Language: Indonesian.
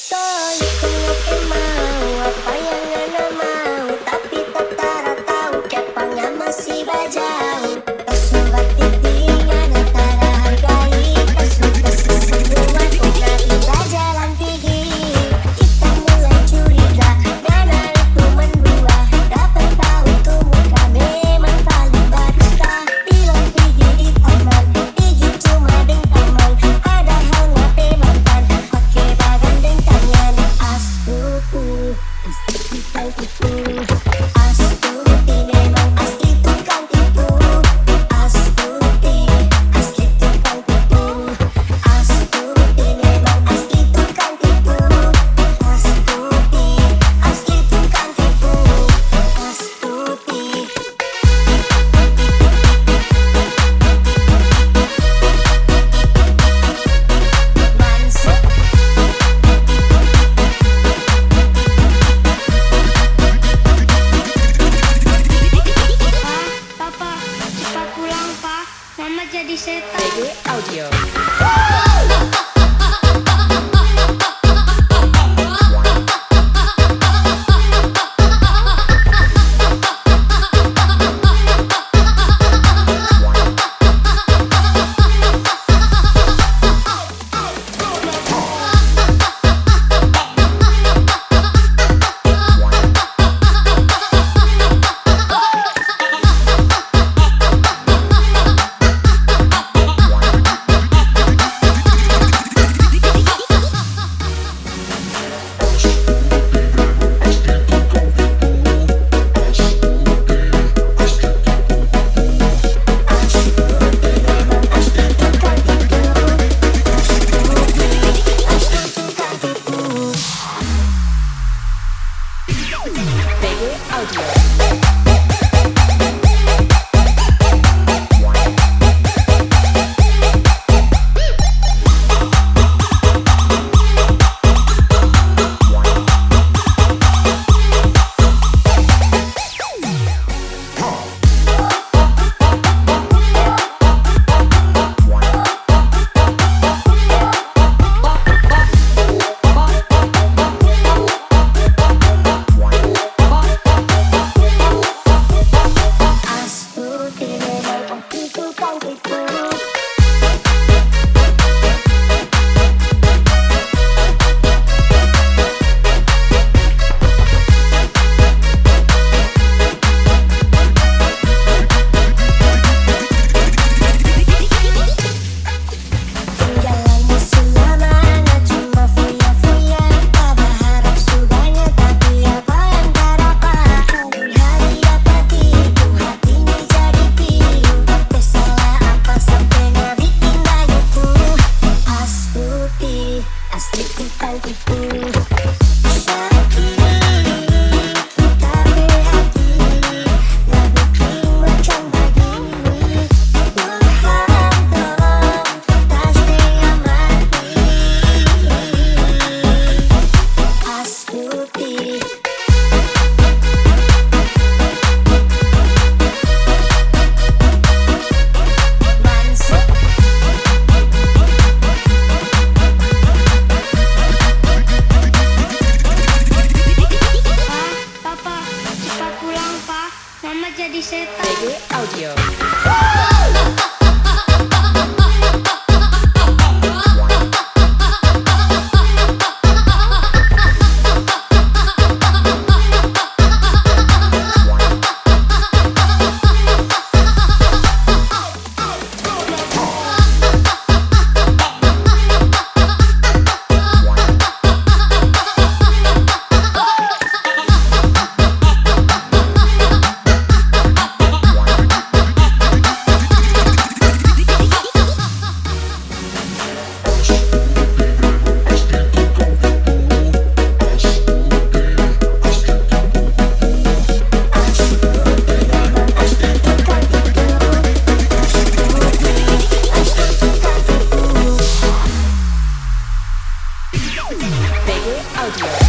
Solid pengen mau apa yang Ngana mau, tapi tak tara tahu kepangnya masih bajau. Kesubat titik Ngana tara hargai, kesuka semua kita tidak jalan tinggi. Kita mulai curiga, Ngana itu mendua, dapat tahu tuh muka memang paling badusta. Bilang pergi di taman, pergi cuma dengan teman, ada hal ngate mantan, pakai bagan dengan tangan. Astuti, tukang tipu. Astuti memang asli tukang tipu. Astuti, asli tukang tipu. Astuti memang asli tukang tipu. Astuti, asli tukang tipu. Astuti. Papa, cepat pulang, Pak. Mama jadi setan. PG Audio. PG Audio. Astuti memang asli tukang tipu. Jalannya selama cuma fuya-fuya, tak berharap sudahnya tapi apa yang tak dapat. Hari dapat itu hatinya jadi pilu, salah apa sampai nggak bikin bagiku. Astuti, asli tukang tipu. Sakit, kita berhati, nggak bikin macam begini. Berharap dong, tak setengah mati. Astuti. Papa, cepat pulang, Pak. Mama jadi setan. PG Audio. PG Audio.